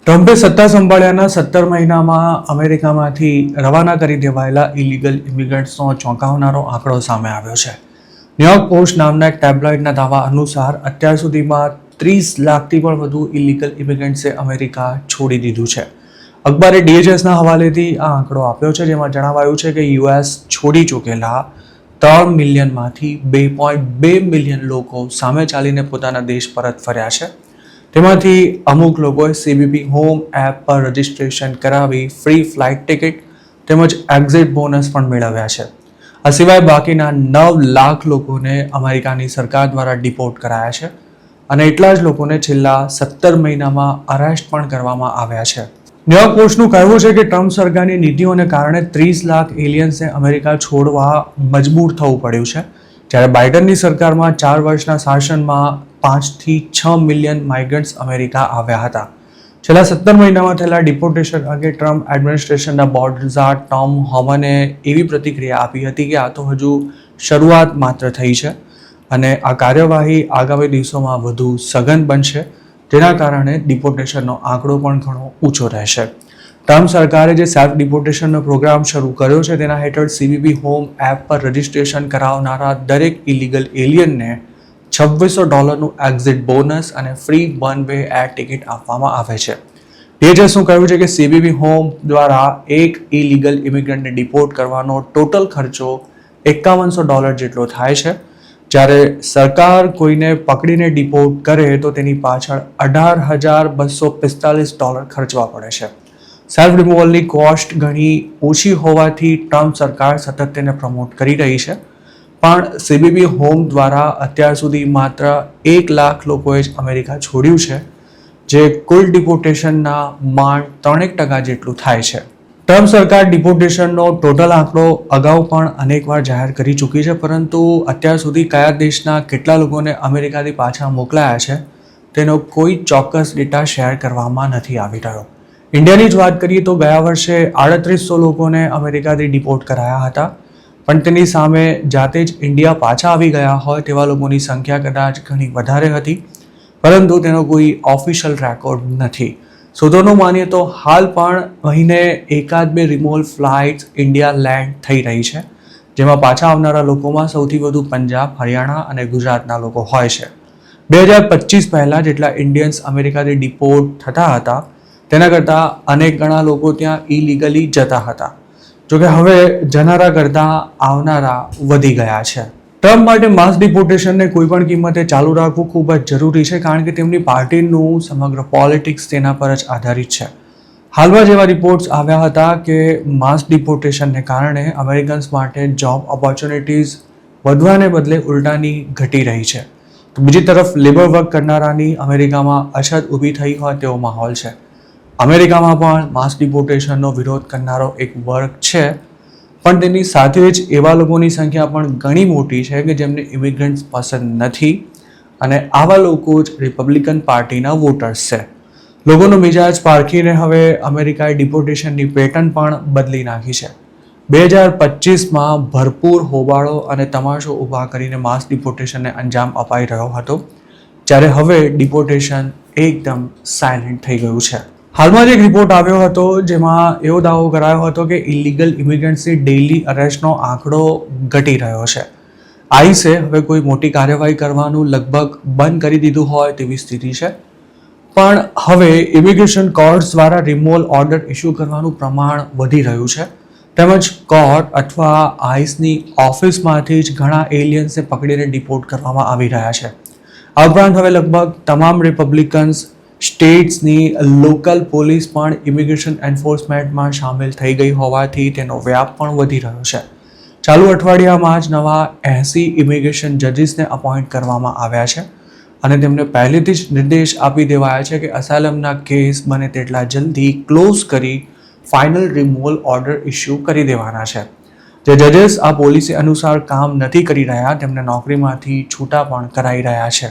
ટ્રમ્પે સત્તા સંભાળ્યાના 17 મહિનામાં અમેરિકામાંથી રવાના કરી દેવાયેલા ઇલીગલ ઇમિગ્રન્ટ્સનો ચોંકાવનારો આંકડો સામે આવ્યો છે. ન્યૂયોર્ક પોસ્ટ નામના એક ટેબ્લોઇડના દાવા અનુસાર અત્યાર સુધીમાં 30 લાખથી પણ વધુ ઇલીગલ ઇમિગ્રન્ટ્સે અમેરિકા છોડી દીધું છે. અખબારે DHSના હવાલેથી આ આંકડો આપ્યો છે, જેમાં જણાવાયું છે કે US છોડી ચૂકેલા 3 મિલિયનમાંથી 2.2 મિલિયન લોકો સામે ચાલીને પોતાના દેશ પરત ફર્યા છે. તેમાંથી અમુક લોકોએ CBP હોમ એપ પર રજિસ્ટ્રેશન કરાવી ફ્રી ફ્લાઇટ ટિકિટ તેમજ એક્ઝિટ બોનસ પણ મેળવ્યા છે. આ સિવાય બાકીના 9 લાખ લોકોને અમેરિકાની સરકાર દ્વારા ડિપોર્ટ કરાયા છે અને એટલા જ લોકોને છેલ્લા 17 મહિનામાં અરેસ્ટ પણ કરવામાં આવ્યા છે. ન્યૂયોર્ક પોસ્ટનું કહેવું છે કે ટ્રમ્પ સરકારની નીતિઓને કારણે 30 લાખ એલિયન્સને અમેરિકા છોડવા મજબૂર થવું પડ્યું છે, જ્યારે બાઇડનની સરકારમાં 4 વર્ષના શાસનમાં 5 થી 6 મિલિયન માઇગ્રન્ટ્સ અમેરિકા આવ્યા હતા. છેલ્લા 17 મહિનામાં થયેલા ડિપોર્ટેશન અંગે ટ્રમ્પ એડમિનિસ્ટ્રેશનના બોર્ડ રિઝાર્ડ ટોમ હોમને એવી પ્રતિક્રિયા આપી હતી કે આ તો હજુ શરૂઆત માત્ર થઈ છે અને આ કાર્યવાહી આગામી દિવસોમાં વધુ સઘન બનશે, જેના કારણે ડિપોર્ટેશનનો આંકડો પણ ઘણો ઊંચો રહેશે. ટ્રમ્પ સરકારે જે સેલ્ફ ડિપોર્ટેશનનો પ્રોગ્રામ શરૂ કર્યો છે તેના હેઠળ CBP હોમ એપ પર રજિસ્ટ્રેશન કરાવનારા દરેક ઇલીગલ એલિયનને $2600નું એક્ઝિટ બોનસ અને free one way air ticket આપવામાં આવે છે. DHSનું કહેવું છે કે CBP હોમ દ્વારા એક ઇલીગલ ઇમિગ્રન્ટને ડિપોર્ટ કરવાનો ટોટલ ખર્ચો $5100 જેટલો થાય છે, જ્યારે સરકાર કોઈને પકડીને ડિપોર્ટ કરે તો તેની પાછળ $18,245 ખર્ચવા પડે છે. સેલ્ફ રિમૂવલની કોસ્ટ ઘણી ઓછી હોવાથી ટ્રમ્પ સરકાર સતત તેને પ્રમોટ કરી રહી છે, પણ CBP હોમ દ્વારા અત્યાર સુધી માત્ર 1 લાખ લોકોએ જ અમેરિકા છોડ્યું છે, જે કુલ ડિપોર્ટેશનના માંડ 3% જેટલું થાય છે. ટ્રમ્પ સરકાર ડિપોર્ટેશનનો ટોટલ આંકડો અગાઉ પણ અનેકવાર જાહેર કરી ચૂકી છે, પરંતુ અત્યાર સુધી કયા દેશના કેટલા લોકોને અમેરિકાથી પાછા મોકલાયા છે તેનો કોઈ ચોક્કસ ડેટા શેર કરવામાં નથી આવી રહ્યો. ઇન્ડિયાની જ વાત કરીએ તો ગયા વર્ષે 3800 લોકોને અમેરિકાથી ડિપોર્ટ કરાયા હતા, પણ તેની સામે જાતે જ ઇન્ડિયા પાછા આવી ગયા હોય તેવા લોકોની સંખ્યા કદાચ ઘણી વધારે હતી, પરંતુ તેનો કોઈ ઓફિશિયલ રેકોર્ડ નથી. સૂત્રોનું માનીએ તો હાલ પણ મહિને 1-2 રિમૂવલ ફ્લાઇટ્સ ઇન્ડિયા લેન્ડ થઈ રહી છે, જેમાં પાછા આવનારા લોકોમાં સૌથી વધુ પંજાબ, હરિયાણા અને ગુજરાતના લોકો હોય છે. 2025 પહેલાં જેટલા ઇન્ડિયન્સ અમેરિકાથી ડિપોર્ટ થતા હતા તેના કરતાં અનેક ગણા લોકો ત્યાં ઇલીગલી જતા હતા. જોકે હવે જનારા કરતાં આવનારા વધી ગયા છે. ટ્રમ્પ માટે માસ ડિપોર્ટેશનને કોઈ પણ કિંમતે ચાલુ રાખવું ખૂબ જ જરૂરી છે, કારણ કે તેમની પાર્ટીનું સમગ્ર પોલિટિક્સ તેના પર જ આધારિત છે. હાલમાં જેવા રિપોર્ટ્સ આવ્યા હતા કે માસ ડિપોર્ટેશનને કારણે અમેરિકન્સ માટે જોબ ઓપોર્ચ્યુનિટીઝ વધવાને બદલે ઉલટાની ઘટી રહી છે. તો બીજી તરફ લેબર વર્ક કરનારાની અમેરિકામાં અછત ઊભી થઈ હોય તેવો માહોલ છે. અમેરિકામાં પણ માસ ડિપોર્ટેશનનો વિરોધ કરનારો એક વર્ગ છે, પણ તેની સાથે જ એવા લોકોની સંખ્યા પણ ઘણી મોટી છે કે જેમને ઇમિગ્રન્ટ્સ પસંદ નથી અને આવા લોકો જ રિપબ્લિકન પાર્ટીના વોટર્સ છે. લોકોનો મિજાજ પારખીને હવે અમેરિકાએ ડિપોર્ટેશનની પેટર્ન પણ બદલી નાખી છે. 2025માં ભરપૂર હોબાળો અને તમાશો ઊભા કરીને માસ ડિપોર્ટેશનને અંજામ અપાઈ રહ્યો હતો, જ્યારે હવે ડિપોર્ટેશન એકદમ સાયલેન્ટ થઈ ગયું છે. હાલમાં જ એક રિપોર્ટ આવ્યો હતો જેમાં એવો દાવો કરાયો હતો કે ઇલીગલ ઇમિગ્રન્ટ્સની ડેઇલી અરેસ્ટનો આંકડો ઘટી રહ્યો છે. આઈસે હવે કોઈ મોટી કાર્યવાહી કરવાનું લગભગ બંધ કરી દીધું હોય તેવી સ્થિતિ છે, પણ હવે ઇમિગ્રેશન કોર્ટ્સ દ્વારા રિમૂવલ ઓર્ડર ઇસ્યુ કરવાનું પ્રમાણ વધી રહ્યું છે, તેમજ કોર્ટ અથવા આઈસની ઓફિસમાંથી જ ઘણા એલિયન્સને પકડીને ડિપોર્ટ કરવામાં આવી રહ્યા છે. આ ઉપરાંત હવે લગભગ તમામ રિપબ્લિકન્સ સ્ટેટ્સની લોકલ પોલીસ પણ ઇમિગ્રેશન એન્ફોર્સમેન્ટમાં સામેલ થઈ ગઈ હોવાથી તેનો વ્યાપ પણ વધી રહ્યો છે. ચાલુ અઠવાડિયામાં જ નવા 80 ઇમિગ્રેશન જજીસને અપોઇન્ટ કરવામાં આવ્યા છે અને તેમને પહેલેથી જ નિર્દેશ આપી દેવાયા છે કે અસાયલમના કેસ બને તેટલા જલ્દી ક્લોઝ કરી ફાઇનલ રિમૂવલ ઓર્ડર ઇસ્યુ કરી દેવાના છે. જે જજીસ આ પોલિસી અનુસાર કામ નથી કરી રહ્યા તેમને નોકરીમાંથી છૂટા પણ કરાઈ રહ્યા છે.